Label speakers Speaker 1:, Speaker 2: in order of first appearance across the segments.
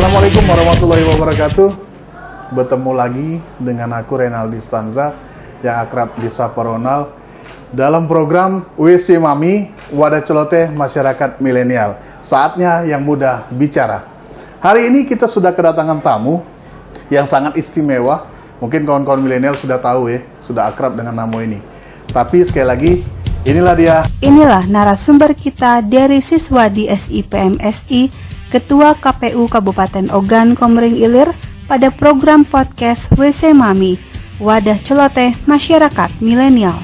Speaker 1: Assalamualaikum warahmatullahi wabarakatuh. Bertemu lagi dengan aku Renaldi Stanza yang akrab disapa Ronald dalam program WC Mami, Wadah Celoteh Masyarakat Milenial. Saatnya yang muda bicara. Hari ini kita sudah kedatangan tamu yang sangat istimewa. Mungkin kawan-kawan milenial sudah tahu ya, sudah akrab dengan nama ini. Tapi sekali lagi, inilah dia.
Speaker 2: Inilah narasumber kita dari siswa di SIPMSI, Ketua KPU Kabupaten Ogan Komering Ilir pada program podcast WC Mami, Wadah Celoteh Masyarakat Milenial.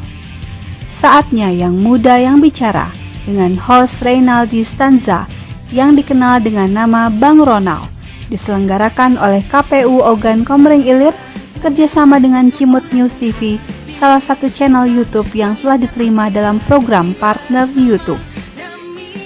Speaker 2: Saatnya yang muda yang bicara dengan host Renaldi Stanza yang dikenal dengan nama Bang Ronald, diselenggarakan oleh KPU Ogan Komering Ilir kerjasama dengan Cimut News TV, salah satu channel YouTube yang telah diterima dalam program partner YouTube.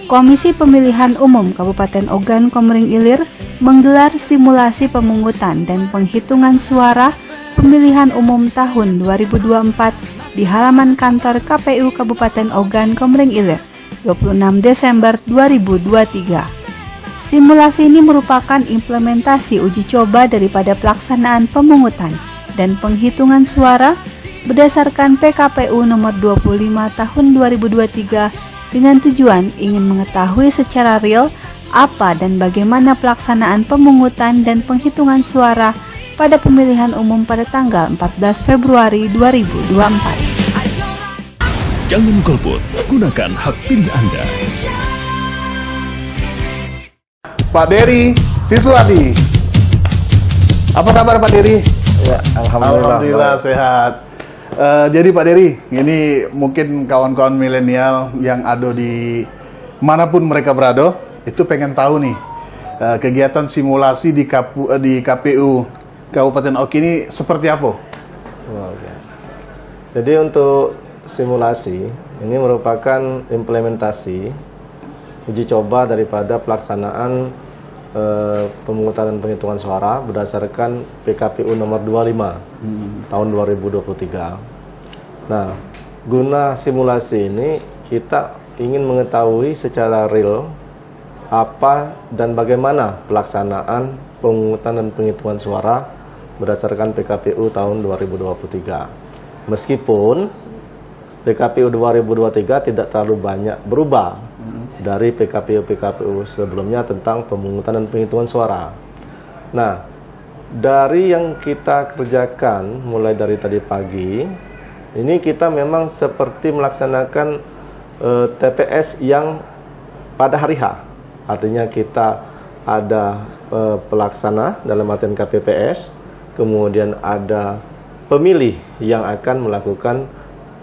Speaker 2: Komisi Pemilihan Umum Kabupaten Ogan Komering Ilir menggelar simulasi pemungutan dan penghitungan suara pemilihan umum tahun 2024 di halaman kantor KPU Kabupaten Ogan Komering Ilir, 26 Desember 2023. Simulasi ini merupakan implementasi uji coba daripada pelaksanaan pemungutan dan penghitungan suara berdasarkan PKPU nomor 25 tahun 2023 dengan tujuan ingin mengetahui secara real apa dan bagaimana pelaksanaan pemungutan dan penghitungan suara pada pemilihan umum pada tanggal 14 Februari 2024.
Speaker 3: Jangan golput, gunakan hak pilih Anda.
Speaker 1: Pak Dery Siswadi. Apa kabar Pak Dery?
Speaker 4: Ya, Alhamdulillah
Speaker 1: sehat. Jadi Pak Dery, ini mungkin kawan-kawan milenial yang ada di manapun mereka berada, itu pengen tahu nih kegiatan simulasi di KPU Kabupaten Oki ini seperti apa?
Speaker 4: Oke. Jadi untuk simulasi ini merupakan implementasi uji coba daripada pelaksanaan pemungutan dan penghitungan suara berdasarkan PKPU nomor 25 tahun 2023. Nah, guna simulasi ini kita ingin mengetahui secara real apa dan bagaimana pelaksanaan pemungutan dan penghitungan suara berdasarkan PKPU tahun 2023. Meskipun PKPU 2023 tidak terlalu banyak berubah dari PKPU sebelumnya tentang pemungutan dan penghitungan suara. Nah, dari yang kita kerjakan mulai dari tadi pagi, ini kita memang seperti melaksanakan TPS yang pada hari H. Artinya kita ada pelaksana dalam artian KPPS, kemudian ada pemilih yang akan melakukan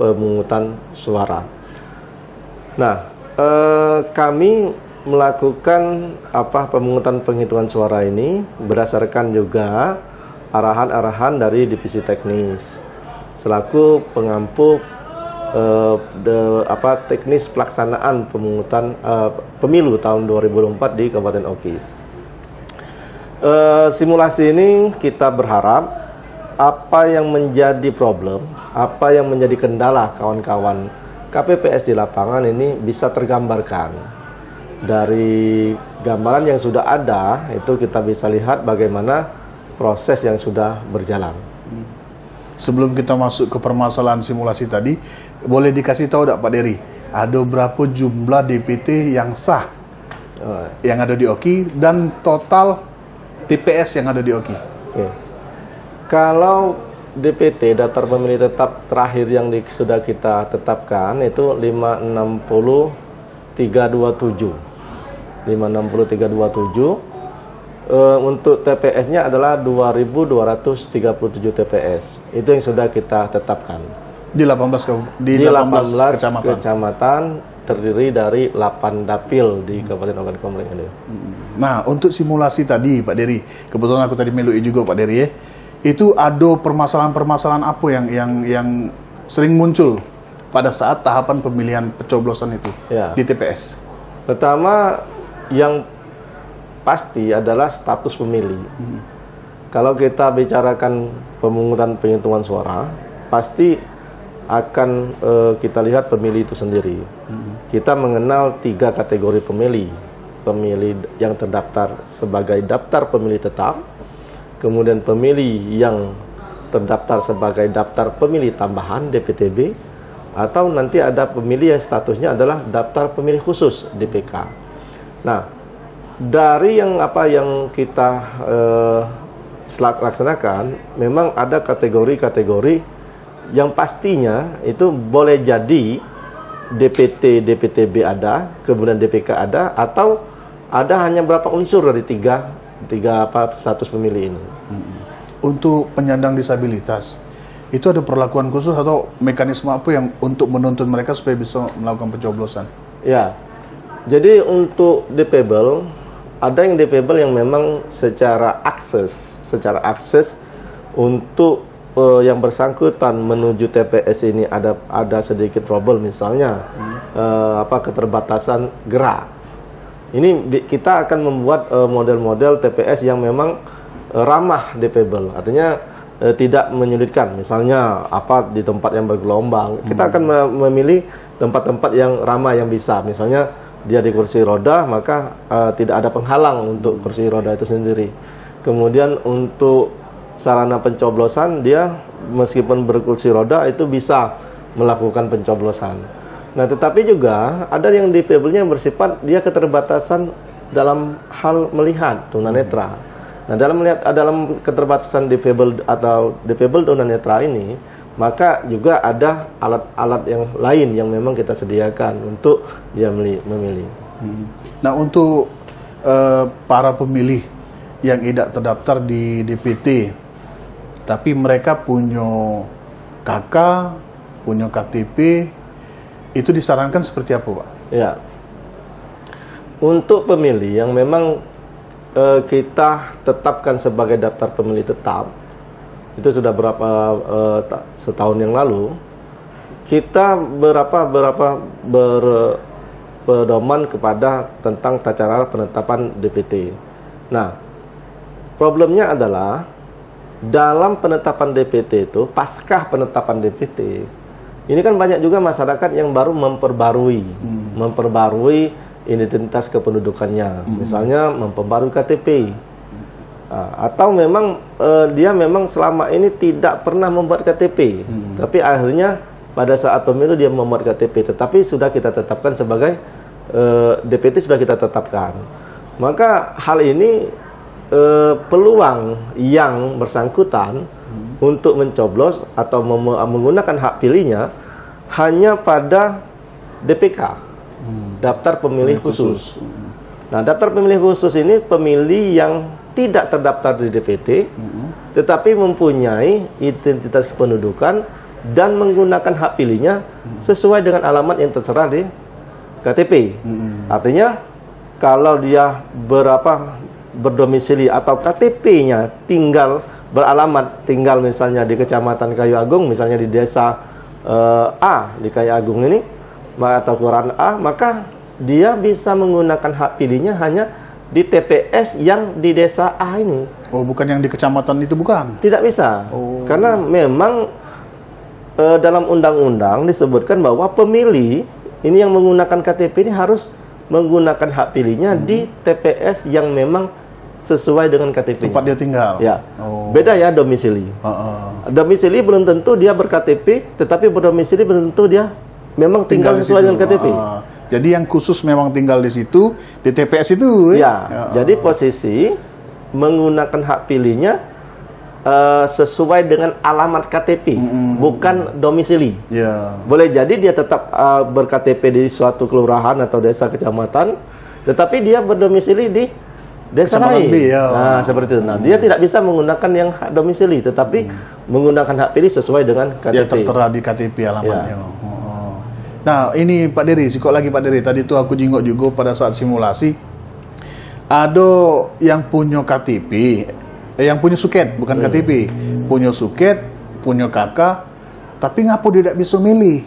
Speaker 4: pemungutan suara. Nah, kami melakukan pemungutan penghitungan suara ini berdasarkan juga arahan-arahan dari divisi teknis selaku pengampu teknis pelaksanaan pemungutan pemilu tahun 2024 di Kabupaten Oki. Simulasi ini kita berharap apa yang menjadi problem, apa yang menjadi kendala kawan-kawan KPPS di lapangan ini bisa tergambarkan. Dari gambaran yang sudah ada, itu kita bisa lihat bagaimana proses yang sudah berjalan.
Speaker 1: Sebelum kita masuk ke permasalahan simulasi tadi, boleh dikasih tahu tidak Pak Dery, ada berapa jumlah DPT yang sah yang ada di Oki dan total TPS yang ada di Oki?
Speaker 4: Oke. Kalau DPT, daftar pemilih tetap terakhir yang sudah kita tetapkan itu 560.327. 560.327. Untuk TPS-nya adalah 2.237 TPS. Itu yang sudah kita tetapkan. Di 18 kecamatan terdiri dari 8 dapil di Kabupaten Ogan Komering Ilir.
Speaker 1: Nah, untuk simulasi tadi Pak Dery, kebetulan aku tadi melui juga Pak Dery ya. Itu ada permasalahan-permasalahan apa yang sering muncul pada saat tahapan pemilihan pencoblosan itu di TPS?
Speaker 4: Pertama, yang pasti adalah status pemilih. Kalau kita bicarakan pemungutan penghitungan suara, pasti akan kita lihat pemilih itu sendiri. Kita mengenal 3 kategori pemilih. pemilih yang terdaftar sebagai daftar pemilih tetap, kemudian pemilih yang terdaftar sebagai daftar pemilih tambahan DPTB, atau nanti ada pemilih yang statusnya adalah daftar pemilih khusus DPK. Nah, dari yang kita laksanakan, memang ada kategori-kategori yang pastinya itu boleh jadi DPT, DPTB ada, kemudian DPK ada, atau ada hanya berapa unsur dari tiga status pemilih ini.
Speaker 1: Untuk penyandang disabilitas, itu ada perlakuan khusus atau mekanisme apa yang untuk menuntun mereka supaya bisa melakukan pencoblosan?
Speaker 4: Ya, jadi untuk difabel, ada yang difabel yang memang secara akses untuk yang bersangkutan menuju TPS ini ada sedikit trouble, misalnya keterbatasan gerak. Ini kita akan membuat model-model TPS yang memang ramah difabel, artinya tidak menyulitkan. Misalnya di tempat yang bergelombang, kita akan memilih tempat-tempat yang ramah yang bisa. Misalnya dia di kursi roda, maka tidak ada penghalang untuk kursi roda itu sendiri. Kemudian untuk sarana pencoblosan, dia meskipun berkursi roda itu bisa melakukan pencoblosan. Nah, tetapi juga ada yang difabelnya yang bersifat dia keterbatasan dalam hal melihat, tunanetra. Nah, dalam keterbatasan difabel atau difabel tunanetra ini, maka juga ada alat-alat yang lain yang memang kita sediakan untuk dia memilih.
Speaker 1: Nah, untuk para pemilih yang tidak terdaftar di DPT, tapi mereka punya KK, punya KTP, itu disarankan seperti apa, Pak?
Speaker 4: Ya, untuk pemilih yang memang kita tetapkan sebagai daftar pemilih tetap, itu sudah setahun yang lalu, kita berpedoman kepada tentang tata cara penetapan DPT. Nah, problemnya adalah dalam penetapan DPT itu, paskah penetapan DPT, ini kan banyak juga masyarakat yang baru memperbarui identitas kependudukannya, misalnya memperbarui KTP, atau memang dia memang selama ini tidak pernah membuat KTP, tapi akhirnya pada saat pemilu dia membuat KTP, tetapi sudah kita tetapkan sebagai DPT sudah kita tetapkan. Maka hal ini peluang yang bersangkutan untuk mencoblos atau menggunakan hak pilihnya hanya pada DPK, daftar pemilih khusus. Nah, daftar pemilih khusus ini pemilih yang tidak terdaftar di DPT, tetapi mempunyai identitas kependudukan dan menggunakan hak pilihnya sesuai dengan alamat yang tertera di KTP. Artinya, kalau dia berdomisili atau KTP-nya tinggal misalnya di Kecamatan Kayu Agung, misalnya di desa A di Kayu Agung ini, atau kelurahan A, maka dia bisa menggunakan hak pilihnya hanya di TPS yang di desa A ini.
Speaker 1: Oh, bukan yang di kecamatan itu, bukan?
Speaker 4: Tidak bisa. Karena memang dalam undang-undang disebutkan bahwa pemilih ini yang menggunakan KTP ini harus menggunakan hak pilihnya di TPS yang memang sesuai dengan KTP.
Speaker 1: Tempat dia tinggal.
Speaker 4: Ya. Beda ya domisili. Domisili belum tentu dia ber-KTP, tetapi berdomisili belum tentu dia memang tinggal sesuai dengan KTP.
Speaker 1: Jadi yang khusus memang tinggal di situ, di TPS itu.
Speaker 4: Ya. Jadi posisi menggunakan hak pilihnya sesuai dengan alamat KTP, bukan domisili.
Speaker 1: Ya.
Speaker 4: Boleh jadi dia tetap ber-KTP di suatu kelurahan atau desa kecamatan, tetapi dia berdomisili di desa lain. Nah, seperti itu. Nah, dia tidak bisa menggunakan yang hak domisili, tetapi menggunakan hak pilih sesuai dengan KTP.
Speaker 1: Ya, tertera di KTP alamatnya. Nah, ini Pak Dery, sikok lagi Pak Dery. Tadi tuh aku jingok juga pada saat simulasi. Ada yang punya KTP, yang punya suket, bukan KTP. Punya suket, punya KK, tapi ngapa dia tidak bisa milih?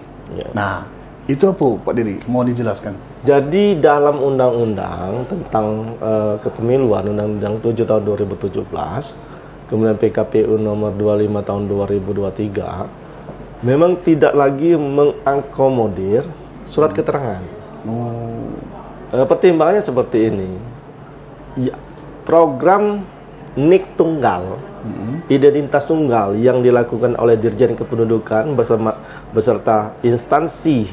Speaker 1: Nah, itu apa Pak Dery? Mau dijelaskan?
Speaker 4: Jadi dalam undang-undang tentang kepemiluan, Undang-Undang 7 tahun 2017, kemudian PKPU nomor 25 tahun 2023, memang tidak lagi mengakomodir surat keterangan. Pertimbangannya seperti ini. Ya, program NIK tunggal, identitas tunggal yang dilakukan oleh Dirjen Kependudukan beserta instansi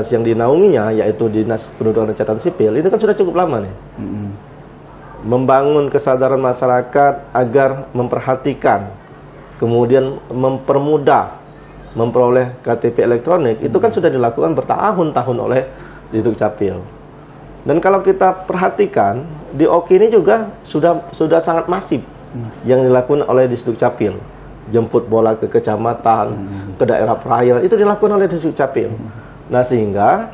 Speaker 4: yang dinaunginya, yaitu Dinas Kependudukan dan Catatan Sipil, itu kan sudah cukup lama nih. Membangun kesadaran masyarakat agar memperhatikan, kemudian mempermudah memperoleh KTP elektronik, itu kan sudah dilakukan bertahun-tahun oleh Disduk Capil. Dan kalau kita perhatikan di Oki ini juga sudah sangat masif yang dilakukan oleh Disduk Capil. Jemput bola ke kecamatan, ke daerah perairan, itu dilakukan oleh Disduk Capil. Nah, sehingga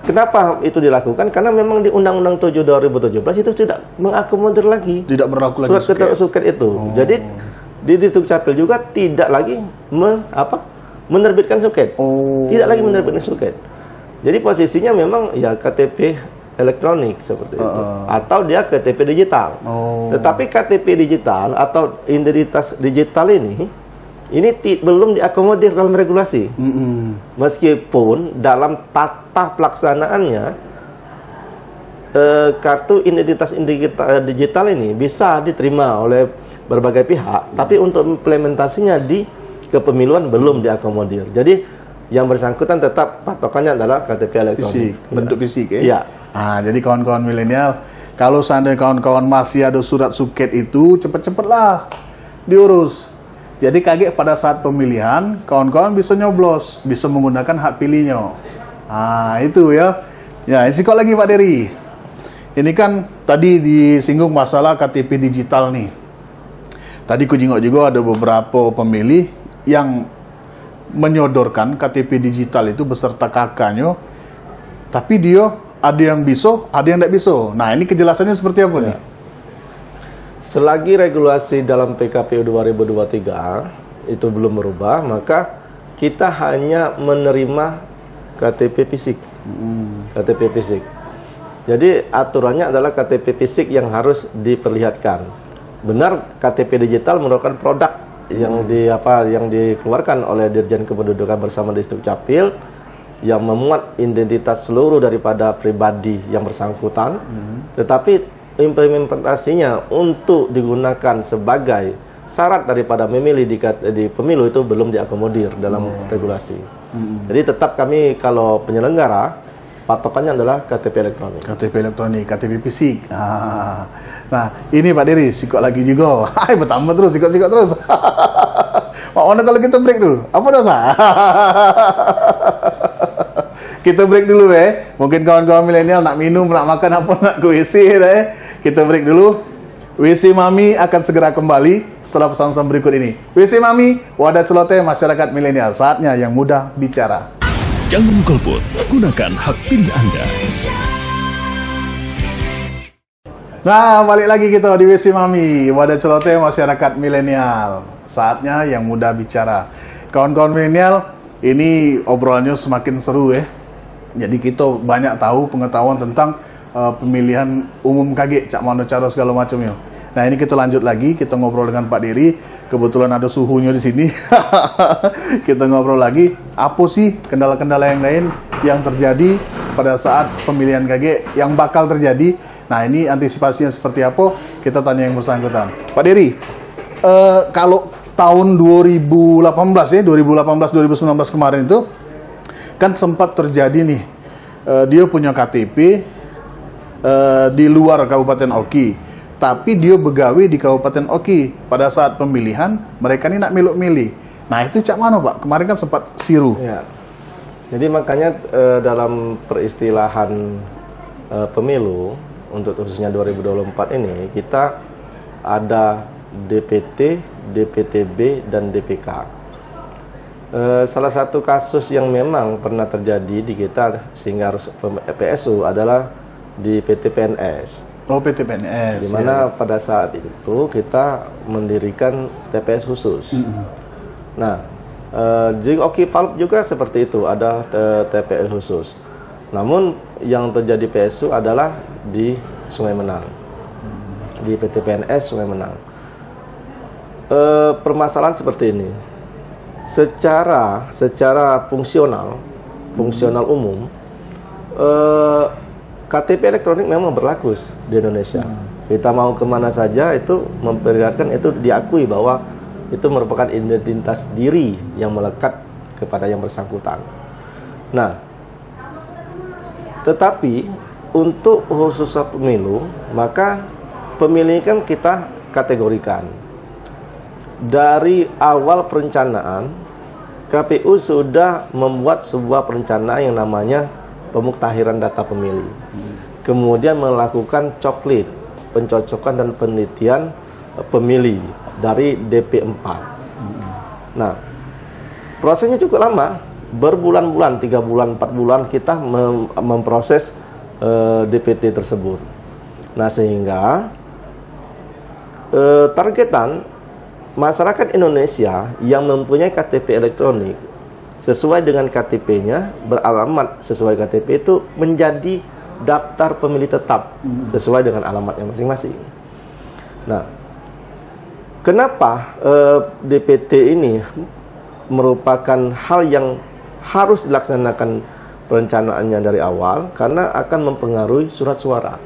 Speaker 4: kenapa itu dilakukan? Karena memang di Undang-Undang 7 2017 itu tidak mengakomodir lagi.
Speaker 1: Tidak berlaku lagi
Speaker 4: surat suket itu. Jadi di Disduk Capil juga tidak lagi menerbitkan suket. Tidak lagi menerbitkan suket. Jadi posisinya memang ya KTP elektronik seperti itu, atau dia KTP digital. Tetapi KTP digital atau identitas digital ini belum diakomodir dalam regulasi. Meskipun dalam tata pelaksanaannya kartu identitas digital ini bisa diterima oleh berbagai pihak, tapi untuk implementasinya di kepemiluan belum diakomodir. Jadi yang bersangkutan tetap patokannya adalah KTP elektronik.
Speaker 1: Bentuk fisik ya?
Speaker 4: Iya.
Speaker 1: Nah, jadi kawan-kawan milenial, kalau seandainya kawan-kawan masih ada surat suket itu, cepet-cepetlah diurus. Jadi kaget pada saat pemilihan, kawan-kawan bisa nyoblos, bisa menggunakan hak pilihnya. Nah, itu ya. Ya, isi kok lagi Pak Dery. Ini kan tadi disinggung masalah KTP digital nih. Tadi ku jengok juga ada beberapa pemilih yang menyodorkan KTP digital itu beserta kakaknya, tapi dia ada yang bisa, ada yang tidak bisa. Nah, ini kejelasannya seperti apa nih?
Speaker 4: Selagi regulasi dalam PKPU 2023 itu belum berubah, maka kita hanya menerima KTP fisik. KTP fisik. Jadi aturannya adalah KTP fisik yang harus diperlihatkan. Benar, KTP digital merupakan produk yang dikeluarkan oleh Dirjen Kependudukan bersama Disduk Capil yang memuat identitas seluruh daripada pribadi yang bersangkutan, tetapi implementasinya untuk digunakan sebagai syarat daripada memilih di pemilu itu belum diakomodir dalam regulasi. Jadi tetap kami kalau penyelenggara patokannya adalah KTP elektronik.
Speaker 1: KTP elektronik, KTP fisik. Nah, ini Pak Dery, sikok lagi juga. Hai, bertambah terus, sikok terus. Mana kalau kita break dulu? Apa dosa? Kita break dulu Mungkin kawan-kawan milenial nak minum, nak makan apa, nak ke WC Kita break dulu. WC Mami akan segera kembali setelah pesan-pesan berikut ini. WC Mami, wadah celoteh masyarakat milenial. Saatnya yang muda bicara.
Speaker 3: Jangan golput, gunakan hak pilih Anda.
Speaker 1: Nah, balik lagi kita di WC Mami, wadah celoteh masyarakat milenial. Saatnya yang muda bicara. Kawan-kawan milenial, ini obrolannya semakin seru Jadi kita banyak tahu pengetahuan tentang pemilihan umum KG, cak mano cara segala macamnya. Nah, ini kita lanjut lagi, kita ngobrol dengan Pak Dery. Kebetulan ada suhunya di sini. Kita ngobrol lagi, apa sih kendala-kendala yang lain yang terjadi pada saat pemilihan KG yang bakal terjadi. Nah, ini antisipasinya seperti apa? Kita tanya yang bersangkutan. Pak Dery, kalau tahun 2018 2019 kemarin itu kan sempat terjadi nih, dia punya KTP di luar Kabupaten Oki, tapi dia begawi di Kabupaten Oki. Pada saat pemilihan, mereka ini nak milih. Nah, itu cak mana Pak? Kemarin kan sempat siru.
Speaker 4: Ya. Jadi makanya dalam peristilahan pemilu untuk khususnya 2024 ini, kita ada DPT, DPTB, dan DPK. Salah satu kasus yang memang pernah terjadi di kita sehingga harus PSU adalah di PT PNS.
Speaker 1: Oh, PT PNS.
Speaker 4: Di mana pada saat itu kita mendirikan TPS khusus. Nah, di Oki Valve juga seperti itu, ada TPS khusus. Namun yang terjadi PSU adalah di Sungai Menang, di PT PNS Sungai Menang. Permasalahan seperti ini, secara fungsional umum, KTP elektronik memang berlaku di Indonesia. Kita mau kemana saja itu memperlihatkan, itu diakui bahwa itu merupakan identitas diri yang melekat kepada yang bersangkutan. Nah, tetapi untuk khusus pemilu, maka pemilih kan kita kategorikan. Dari awal perencanaan, KPU sudah membuat sebuah perencanaan yang namanya pemuktahiran data pemilih. Kemudian melakukan coklit, pencocokan dan penelitian pemilih dari DP4. Nah, prosesnya cukup lama, berbulan-bulan, 3 bulan, 4 bulan kita memproses DPT tersebut. Nah, sehingga targetan masyarakat Indonesia yang mempunyai KTP elektronik sesuai dengan KTP-nya, beralamat sesuai KTP itu menjadi daftar pemilih tetap sesuai dengan alamatnya masing-masing. Nah, kenapa DPT ini merupakan hal yang harus dilaksanakan perencanaannya dari awal, karena akan mempengaruhi surat suara.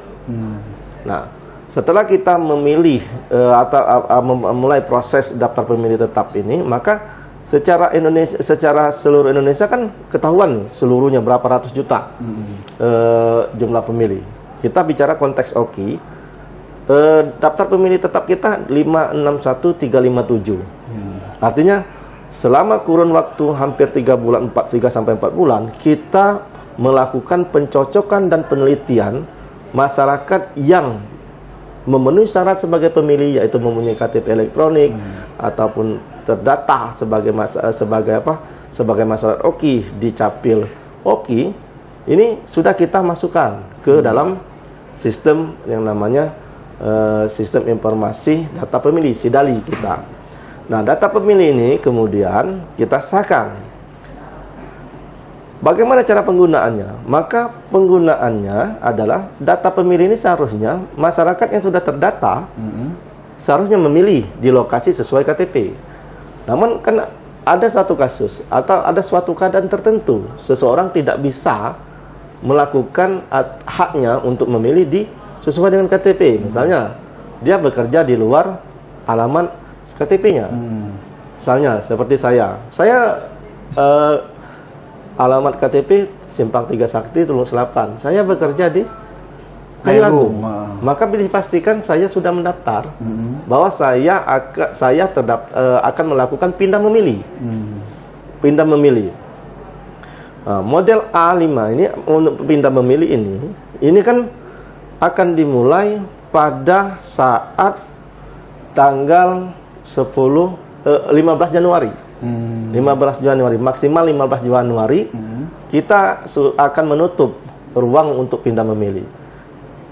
Speaker 4: Nah, setelah kita memilih mulai proses daftar pemilih tetap ini, maka secara seluruh Indonesia kan ketahuan nih seluruhnya berapa ratus juta jumlah pemilih. Kita bicara konteks OKI, daftar pemilih tetap kita 561.357. Artinya selama kurun waktu hampir 3 bulan, 3 sampai 4 bulan, kita melakukan pencocokan dan penelitian masyarakat yang memenuhi syarat sebagai pemilih, yaitu mempunyai KTP elektronik ataupun terdata sebagai masyarakat OKI di Capil OKI. Ini sudah kita masukkan ke dalam sistem yang namanya sistem informasi data pemilih, SIDALI kita. Nah, data pemilih ini kemudian kita sahkan. Bagaimana cara penggunaannya? Maka penggunaannya adalah data pemilih ini seharusnya masyarakat yang sudah terdata seharusnya memilih di lokasi sesuai KTP. Namun kan ada satu kasus atau ada suatu keadaan tertentu seseorang tidak bisa melakukan haknya untuk memilih di sesuai dengan KTP. Misalnya dia bekerja di luar alamat KTP-nya. Misalnya seperti saya alamat KTP Simpang 3 Sakti, Tulung Selapan. Saya bekerja di Kayu Agung. Maka dipastikan saya sudah mendaftar bahwa saya akan melakukan pindah memilih. Pindah memilih. Model A5 ini untuk pindah memilih ini kan akan dimulai pada saat tanggal 15 Januari. 15 Januari, maksimal 15 Januari, kita akan menutup ruang untuk pindah memilih.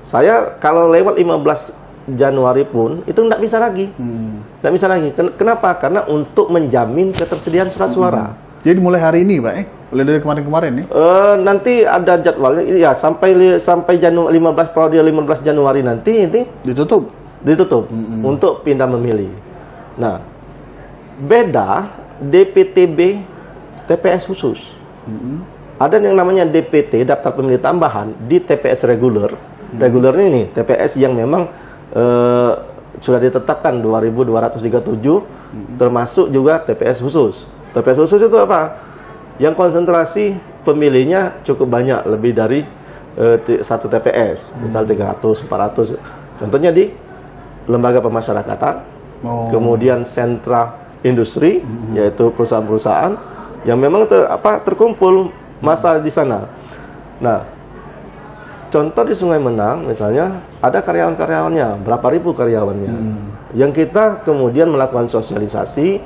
Speaker 4: Saya kalau lewat 15 Januari pun, itu tidak bisa lagi. Tidak bisa lagi. Kenapa? Karena untuk menjamin ketersediaan surat suara.
Speaker 1: Jadi mulai hari ini, Pak, mulai dari kemarin-kemarin nih?
Speaker 4: Nanti ada jadwalnya, ya sampai 15 Januari nanti ini ditutup untuk pindah memilih. Nah, beda DPTB TPS khusus. Ada yang namanya DPT, daftar pemilih tambahan, di TPS reguler. Reguler ini TPS yang memang sudah ditetapkan 2.237, termasuk juga TPS khusus. TPS khusus itu apa? Yang konsentrasi pemilihnya cukup banyak, lebih dari satu TPS, misal 300, 400. Contohnya di lembaga pemasyarakatan, kemudian sentra industri, yaitu perusahaan-perusahaan yang memang terkumpul massa di sana. Nah, contoh di Sungai Menang misalnya ada karyawan-karyawannya, berapa ribu karyawannya, yang kita kemudian melakukan sosialisasi,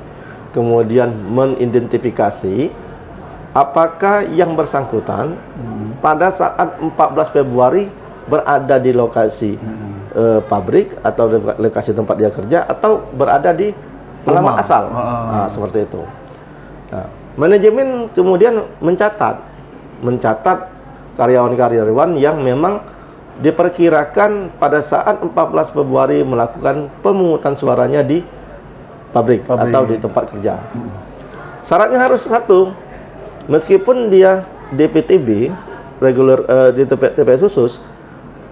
Speaker 4: kemudian mengidentifikasi apakah yang bersangkutan pada saat 14 Februari berada di lokasi pabrik atau lokasi tempat dia kerja, atau berada di alamat asal. Nah, seperti itu. Nah, manajemen kemudian mencatat karyawan-karyawan yang memang diperkirakan pada saat 14 Februari melakukan pemungutan suaranya di pabrik atau di tempat kerja. Syaratnya harus satu, meskipun dia DPTB, reguler di TPS khusus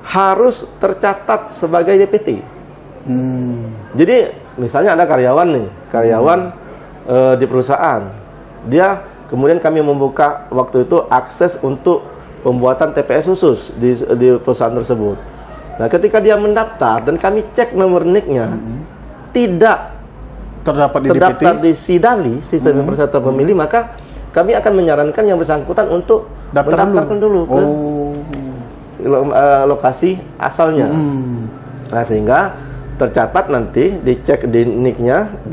Speaker 4: harus tercatat sebagai DPT. Jadi misalnya ada karyawan di perusahaan, dia kemudian kami membuka waktu itu akses untuk pembuatan TPS khusus di perusahaan tersebut. Nah, ketika dia mendaftar dan kami cek nomor NIK-nya tidak terdaftar di SIDALI, Sistem Persatuan Pemilih, maka kami akan menyarankan yang bersangkutan untuk mendaftarkan dulu ke lokasi asalnya. Nah, sehingga tercatat nanti dicek di NIK-nya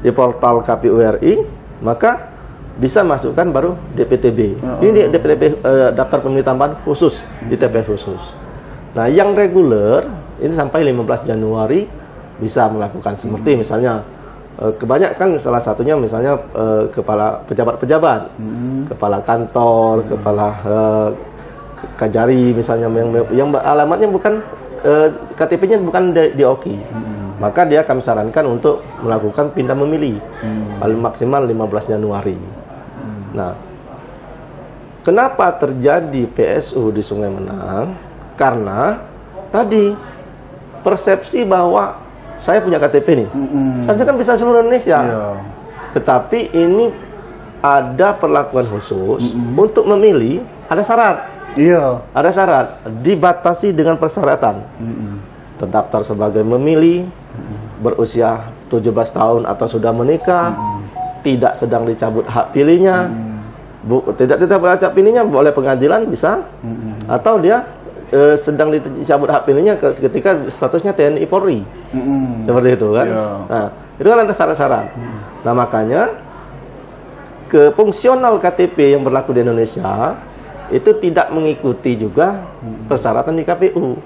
Speaker 4: di portal KPU RI, maka bisa masukkan baru DPTB. Ini DPTB daftar pemilih tambahan khusus di TPS khusus. Nah, yang reguler ini sampai 15 Januari bisa melakukan seperti misalnya kebanyakan salah satunya misalnya kepala pejabat-pejabat, kepala kantor, kepala Kajari misalnya yang alamatnya bukan KTP-nya bukan di OKI. Maka dia kami sarankan untuk melakukan pindah memilih paling maksimal 15 Januari. Nah, kenapa terjadi PSU di Sungai Menang? Karena tadi persepsi bahwa saya punya KTP nih, harusnya kan bisa seluruh Indonesia. Tetapi ini ada perlakuan khusus untuk memilih, ada syarat. Ada syarat, dibatasi dengan persyaratan. Terdaftar sebagai memilih, berusia 17 tahun atau sudah menikah, tidak sedang dicabut hak pilihnya, tidak hak pilihnya oleh pengadilan bisa, atau dia sedang dicabut hak pilihnya ketika statusnya TNI Polri, seperti itu kan. Nah, itu kan ada syarat-syarat. Nah, makanya fungsional KTP yang berlaku di Indonesia itu tidak mengikuti juga persyaratan di KPU.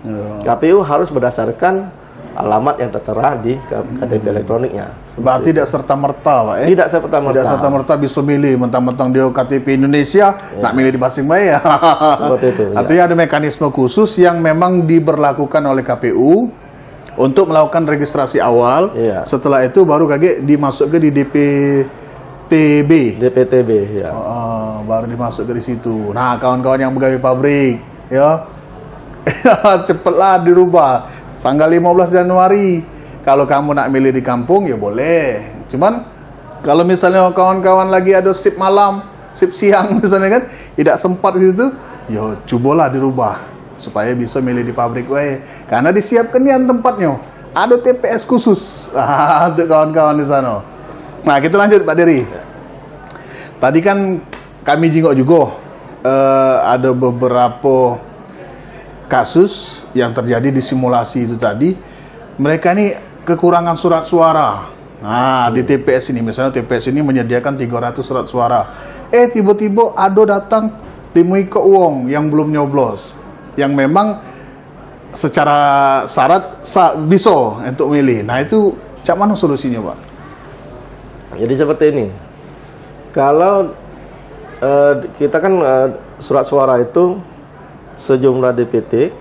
Speaker 4: KPU harus berdasarkan alamat yang tertera di KTP elektroniknya.
Speaker 1: Berarti tidak serta-merta, Pak,
Speaker 4: Tidak serta-merta.
Speaker 1: Tidak serta-merta bisa milih, mentang-mentang dia KTP Indonesia, nak milih di Basing Bay ya.
Speaker 4: Seperti itu.
Speaker 1: Artinya ada mekanisme khusus yang memang diberlakukan oleh KPU untuk melakukan registrasi awal. Setelah itu baru dimasuk ke di DPTB, ya. Baru dimasuk ke di situ. Nah, kawan-kawan yang pegawai pabrik, ya, cepatlah dirubah. Tanggal 15 Januari. Kalau kamu nak milih di kampung, ya boleh. Cuman, kalau misalnya kawan-kawan lagi ada shift malam, shift siang misalnya kan, tidak sempat gitu, ya cobalah dirubah supaya bisa milih di pabrik, karena disiapkan yang tempatnya. Ada TPS khusus untuk kawan-kawan di sana. Nah, kita lanjut, Pak Dery. Tadi kan kami jingok juga ada beberapa kasus yang terjadi di simulasi itu tadi. Mereka ini kekurangan surat suara. Nah, di TPS ini, misalnya TPS ini menyediakan 300 surat suara. Tiba-tiba ada datang 5 uang yang belum nyoblos. Yang memang secara syarat bisa untuk milih. Nah, itu cak mana solusinya, Pak?
Speaker 4: Jadi seperti ini. Kalau kita kan surat suara itu sejumlah DPT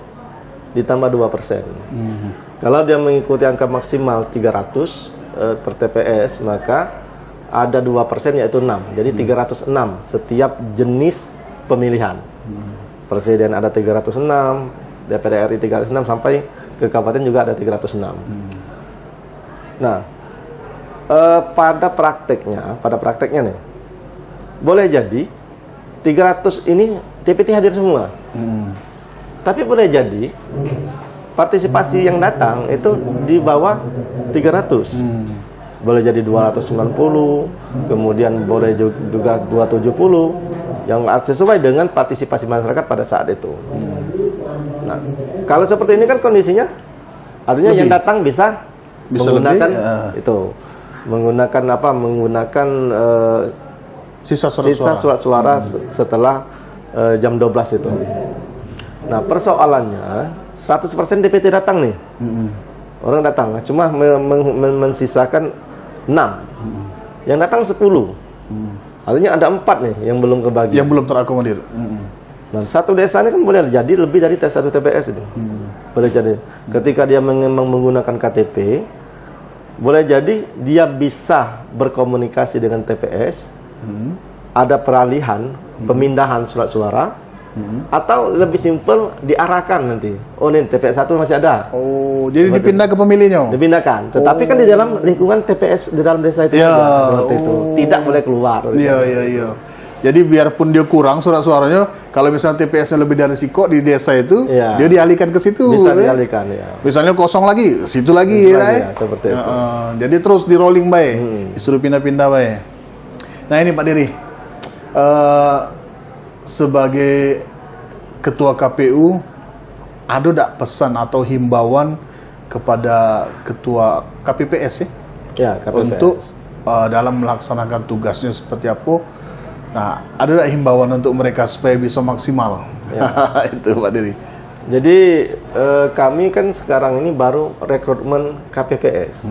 Speaker 4: ditambah 2%. Kalau dia mengikuti angka maksimal 300 per TPS, maka ada 2% yaitu 6. Jadi 306 setiap jenis pemilihan. Presiden ada 306, DPR RI 306, sampai ke kabupaten juga ada 306. Nah, pada prakteknya nih, boleh jadi 300 ini DPT hadir semua. Tapi boleh jadi partisipasi yang datang itu di bawah 300. Boleh jadi 290, kemudian boleh juga 270 yang sesuai dengan partisipasi masyarakat pada saat itu. Nah, kalau seperti ini kan kondisinya artinya yang datang bisa menggunakan itu. Menggunakan sisa surat suara setelah jam 12 itu. Nah, persoalannya 100% DPT datang nih. Orang datang, cuma mensisakan 6. Yang datang 10. Artinya ada 4 nih yang belum kebagi.
Speaker 1: Yang belum terakomodir.
Speaker 4: Nah, satu desa ini kan boleh jadi lebih dari satu TPS ini. Boleh jadi. Ketika dia memang menggunakan KTP, boleh jadi dia bisa berkomunikasi dengan TPS. Ada peralihan, pemindahan surat suara atau lebih simpel diarahkan nanti. Oh, ini TPS 1 masih ada.
Speaker 1: Oh, jadi dipindah ke pemilihnya.
Speaker 4: Dipindahkan. Tetapi kan di dalam lingkungan TPS di dalam desa itu
Speaker 1: Ya,
Speaker 4: ada, seperti itu. Tidak boleh keluar.
Speaker 1: Iya. Jadi biarpun dia kurang surat suaranya, kalau misalnya TPS-nya lebih dari Siko di desa itu,
Speaker 4: Iya.
Speaker 1: dia dialihkan ke situ.
Speaker 4: Bisa
Speaker 1: ya.
Speaker 4: dialihkan ya.
Speaker 1: Misalnya kosong lagi, situ lagi,
Speaker 4: Situ
Speaker 1: ya,
Speaker 4: lagi,
Speaker 1: eh.
Speaker 4: ya, seperti itu.
Speaker 1: Jadi terus di rolling bae, disuruh pindah-pindah bae. Nah ini Pak Diri, sebagai Ketua KPU, ada tak pesan atau himbauan kepada Ketua KPPS ya?
Speaker 4: Ya, KPPS.
Speaker 1: Untuk dalam melaksanakan tugasnya seperti apa? Nah, ada tak himbauan untuk mereka supaya bisa maksimal?
Speaker 4: Ya.
Speaker 1: Itu Pak Diri.
Speaker 4: Jadi kami kan sekarang ini baru rekrutmen KPPS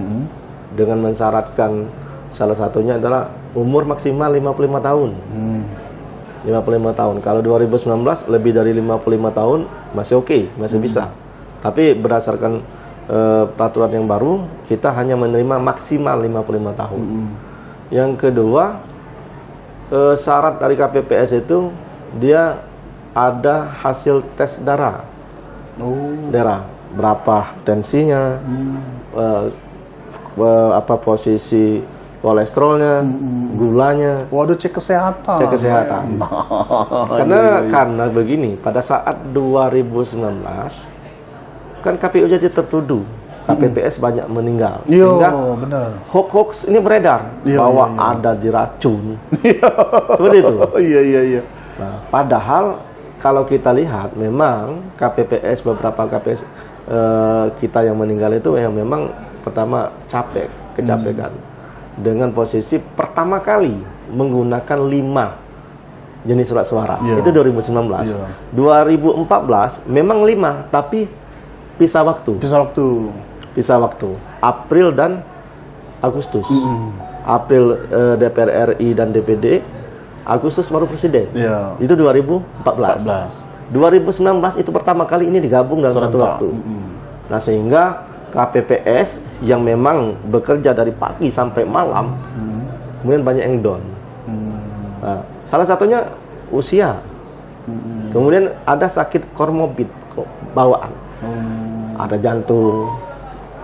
Speaker 4: dengan mensyaratkan salah satunya adalah umur maksimal 55 tahun. 55 tahun. Kalau 2019 lebih dari 55 tahun masih oke, masih bisa. Tapi berdasarkan peraturan yang baru, kita hanya menerima maksimal 55 tahun. Yang kedua, syarat dari KPPS itu dia ada hasil tes darah. Darah, berapa tensinya, apa posisi kolesterolnya, gulanya.
Speaker 1: Waduh, cek kesehatan.
Speaker 4: Cek kesehatan. Karena begini, pada saat 2019 kan KPU jadi tertuduh, KPPS banyak meninggal.
Speaker 1: Iya,
Speaker 4: Sehingga
Speaker 1: benar.
Speaker 4: hoax ini beredar bahwa ada diracun. Seperti itu.
Speaker 1: Iya.
Speaker 4: Nah, padahal kalau kita lihat memang KPPS beberapa KPPS kita yang meninggal itu yang memang pertama kecapekan. Dengan posisi pertama kali menggunakan 5 jenis surat suara. Itu 2019. 2014 memang 5 tapi pisah waktu. Pisah waktu. April dan Agustus. April DPR RI dan DPD, Agustus baru presiden. Itu 2014. 2019 itu pertama kali ini digabung dalam satu waktu. Nah, sehingga KPPS yang memang bekerja dari pagi sampai malam, kemudian banyak yang down. Nah, salah satunya usia. Kemudian ada sakit komorbid bawaan. Ada jantung.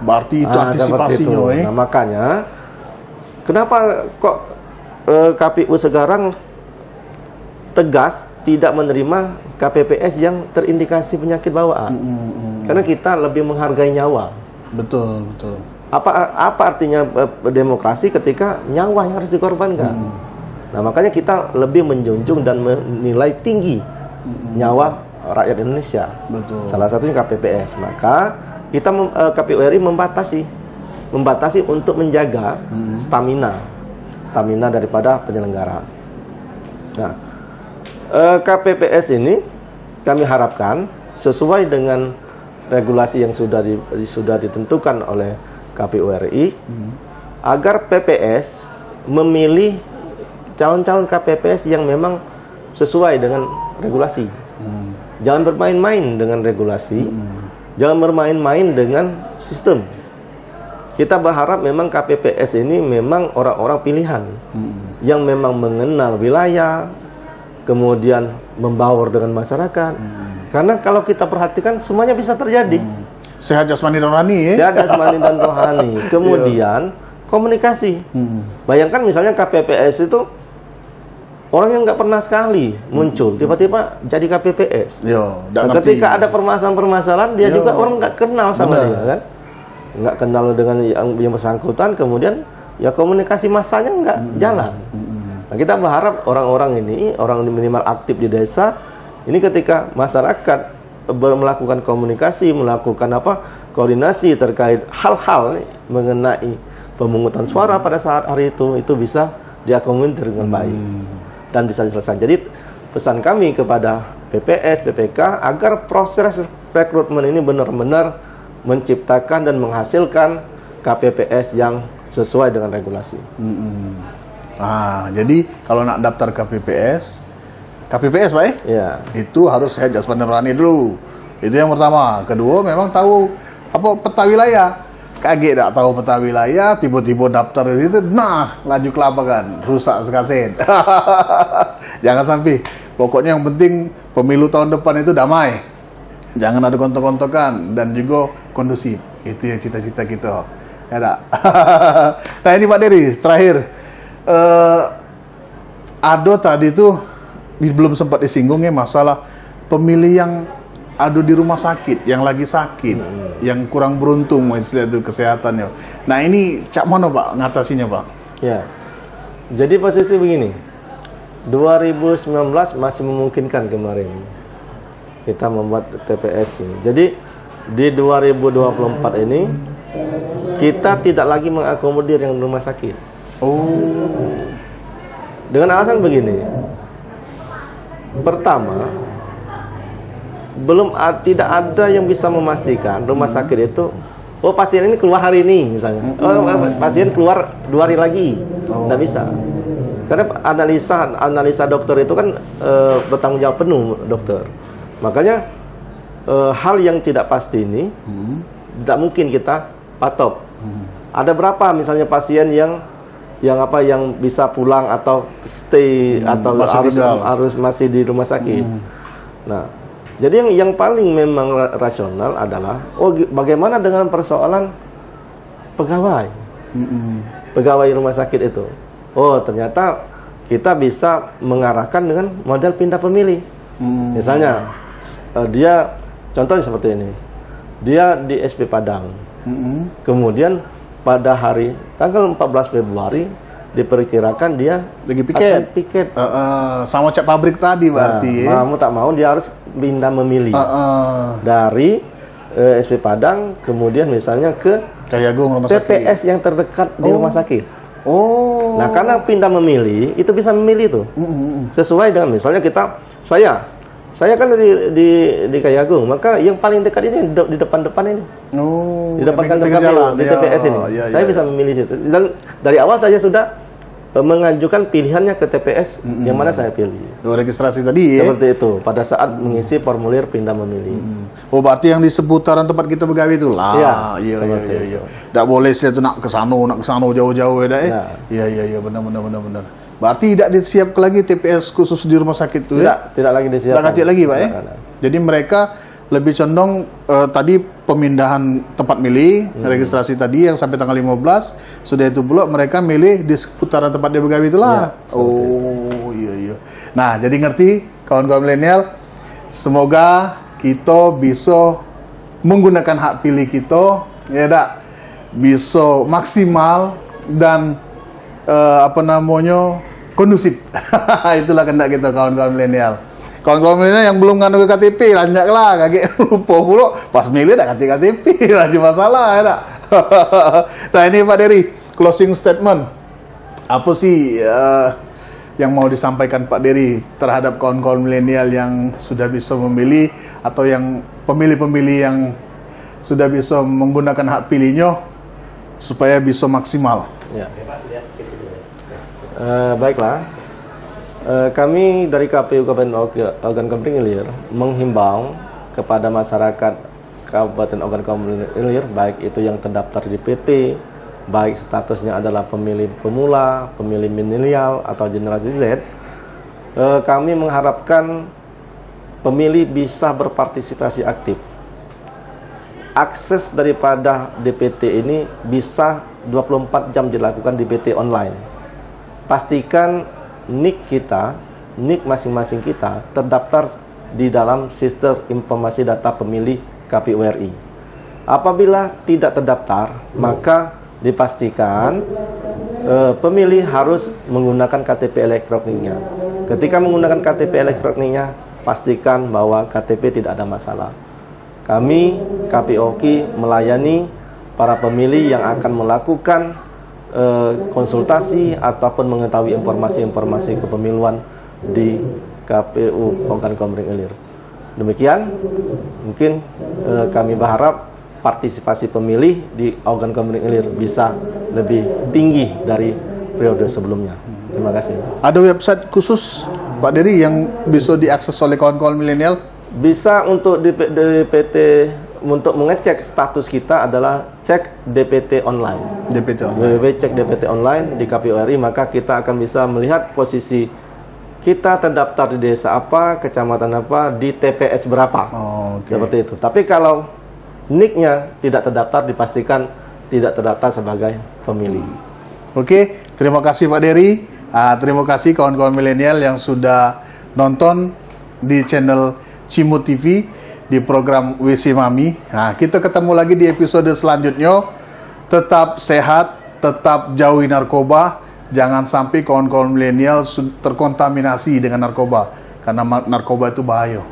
Speaker 1: Berarti itu antisipasinya.
Speaker 4: Nah, makanya kenapa kok KPU sekarang tegas tidak menerima KPPS yang terindikasi penyakit bawaan? Karena kita lebih menghargai nyawa.
Speaker 1: Betul.
Speaker 4: Apa artinya demokrasi ketika nyawa yang harus dikorbankan? Nah, makanya kita lebih menjunjung dan menilai tinggi nyawa rakyat Indonesia.
Speaker 1: Betul.
Speaker 4: Salah satunya KPPS. Maka kita KPU RI membatasi untuk menjaga stamina daripada penyelenggara. Nah, KPPS ini kami harapkan sesuai dengan regulasi yang sudah ditentukan oleh KPU RI, agar PPS memilih calon-calon KPPS yang memang sesuai dengan regulasi. Jangan bermain-main dengan regulasi, jangan bermain-main dengan sistem. Kita berharap memang KPPS ini memang orang-orang pilihan yang memang mengenal wilayah, kemudian membaur dengan masyarakat. Karena kalau kita perhatikan semuanya bisa terjadi.
Speaker 1: Sehat jasmani dan rohani ya.
Speaker 4: Sehat jasmani dan rohani. Kemudian komunikasi. Bayangkan misalnya KPPS itu orang yang nggak pernah sekali muncul, tiba-tiba jadi KPPS. Nah, ketika ada permasalahan-permasalahan, dia juga orang nggak kenal sama dia kan. Nggak kenal dengan yang bersangkutan, kemudian ya komunikasi massanya nggak jalan. Nah, kita berharap orang-orang ini, orang minimal aktif di desa, ini ketika masyarakat melakukan komunikasi, melakukan koordinasi terkait hal-hal mengenai pemungutan suara pada saat hari itu bisa diakomodir dengan baik dan bisa diselesaikan. Jadi pesan kami kepada PPS, PPK agar proses rekrutmen ini benar-benar menciptakan dan menghasilkan KPPS yang sesuai dengan regulasi.
Speaker 1: Jadi kalau nak daftar KPPS Pak
Speaker 4: ya,
Speaker 1: itu harus sehat jasmani dan rohani dulu. Itu yang pertama. Kedua, memang tahu peta wilayah. Kaget tak tahu peta wilayah, tiba-tiba daftar di situ, nah laju ke lapangan, rusak sekaset. Jangan sampai Pokoknya yang penting pemilu tahun depan itu damai. Jangan ada gontok-gontokan dan juga kondusif. Itu yang cita-cita kita. Ya tak? Nah ini Pak Dery, terakhir. Ada tadi tuh belum sempat disinggung ya masalah pemilih yang ada di rumah sakit, yang lagi sakit, yang kurang beruntung istilah itu kesehatannya. Nah ini cak mana Pak ngatasinya Pak?
Speaker 4: Ya, jadi posisi begini, 2019 masih memungkinkan kemarin kita membuat TPS ini. Jadi di 2024 ini kita tidak lagi mengakomodir yang rumah sakit. Dengan alasan begini, pertama, tidak ada yang bisa memastikan rumah sakit itu, pasien ini keluar hari ini misalnya, pasien keluar 2 hari lagi, tidak bisa. Karena analisa dokter itu kan bertanggung jawab penuh dokter. Makanya hal yang tidak pasti ini tidak mungkin kita patok. Ada berapa misalnya pasien yang bisa pulang atau stay atau harus masih di rumah sakit. Nah, jadi yang paling memang rasional adalah bagaimana dengan persoalan pegawai. Pegawai rumah sakit itu. Ternyata kita bisa mengarahkan dengan model pindah pemilih. Misalnya dia contohnya seperti ini. Dia di SP Padang. Kemudian pada hari tanggal 14 Februari diperkirakan dia
Speaker 1: lagi piket. Sama cek pabrik tadi berarti.
Speaker 4: Mau tak mau dia harus pindah memilih dari SP Padang kemudian misalnya ke
Speaker 1: Kayagung rumah sakit.
Speaker 4: TPS yang terdekat di rumah sakit. Nah, karena pindah memilih itu bisa memilih tuh. Sesuai dengan misalnya saya kan di Kayagung, maka yang paling dekat ini di depan-depan ini. Di depan jalan, di TPS ini. Saya bisa memilih situ. Dan dari awal saya sudah mengajukan pilihannya ke TPS yang mana saya pilih.
Speaker 1: Registrasi tadi ya?
Speaker 4: Seperti itu, pada saat mengisi formulir pindah memilih.
Speaker 1: Berarti yang di seputaran tempat kita begawe itu lah. Iya. Tidak boleh sih itu nak ke sana jauh-jauh ya. Iya, benar. Berarti tidak disiapkan lagi TPS khusus di rumah sakit itu ya?
Speaker 4: Tidak lagi disiapkan.
Speaker 1: Tidak lagi Pak ya? Jadi mereka lebih condong tadi pemindahan tempat milih, registrasi tadi yang sampai tanggal 15, sudah itu pula mereka milih di seputaran tempat dia begawe itulah. Iya. Nah, jadi ngerti kawan-kawan milenial, semoga kita bisa menggunakan hak pilih kita, ya tak? Bisa maksimal dan kondusif. Itulah kehendak kita kawan-kawan milenial. Kawan-kawan milenial yang belum nganu ke KTP, lanjaklah, kaget lupa pula pas milih dah KTP, lagi masalah ya tak? Nah ini Pak Dery, closing statement. Apa sih yang mau disampaikan Pak Dery terhadap kawan-kawan milenial yang sudah bisa memilih atau yang pemilih-pemilih yang sudah bisa menggunakan hak pilihnya supaya bisa maksimal?
Speaker 4: Ya. Baiklah, kami dari KPU Kabupaten Ogan Komering Ilir menghimbau kepada masyarakat Kabupaten Ogan Komering Ilir, baik itu yang terdaftar di PT, baik statusnya adalah pemilih pemula, pemilih milenial atau generasi Z, kami mengharapkan pemilih bisa berpartisipasi aktif. Akses daripada DPT ini bisa 24 jam dilakukan di DPT online. Pastikan NIK kita, NIK masing-masing kita terdaftar di dalam sistem informasi data pemilih KPU RI. Apabila tidak terdaftar, maka dipastikan pemilih harus menggunakan KTP elektroniknya. Ketika menggunakan KTP elektroniknya, pastikan bahwa KTP tidak ada masalah. Kami, KPU OKI, melayani para pemilih yang akan melakukan konsultasi ataupun mengetahui informasi-informasi kepemiluan di KPU Ogan Komering Ilir. Demikian, mungkin kami berharap partisipasi pemilih di Ogan Komering Ilir bisa lebih tinggi dari periode sebelumnya. Terima kasih. Ada
Speaker 1: website khusus Pak Dery yang bisa diakses oleh kawan-kawan milenial?
Speaker 4: Bisa untuk DPT, untuk mengecek status kita adalah cek DPT online.
Speaker 1: DPT online.
Speaker 4: Cek DPT online di KPU RI, maka kita akan bisa melihat posisi kita terdaftar di desa apa, kecamatan apa, di TPS berapa.
Speaker 1: Oh, oke.
Speaker 4: Seperti itu. Tapi kalau NIK-nya tidak terdaftar, dipastikan tidak terdaftar sebagai pemilih.
Speaker 1: Oke, terima kasih Pak Dery. Terima kasih kawan-kawan milenial yang sudah nonton di channel Cimut TV di program WC Mami. Nah, kita ketemu lagi di episode selanjutnya. Tetap sehat, tetap jauhi narkoba. Jangan sampai kawan-kawan milenial terkontaminasi dengan narkoba, karena narkoba itu bahaya.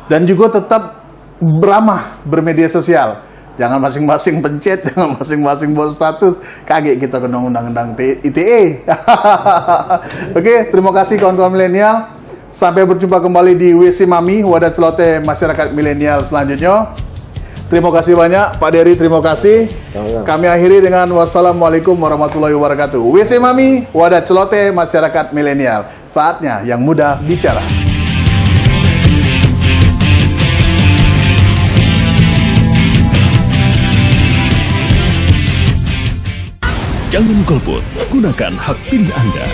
Speaker 1: Dan juga tetap beramah bermedia sosial. Jangan masing-masing pencet, jangan masing-masing buat status. Kaget kita kena undang-undang ITE. Oke, terima kasih kawan-kawan milenial. Sampai berjumpa kembali di WC Mami, wadah celoteh masyarakat milenial selanjutnya. Terima kasih banyak Pak Dery, terima kasih.
Speaker 4: Sama-sama.
Speaker 1: Kami akhiri dengan wassalamualaikum warahmatullahi wabarakatuh. WC Mami, wadah celoteh masyarakat milenial. Saatnya yang muda bicara.
Speaker 3: Jangan golput, gunakan hak pilih Anda.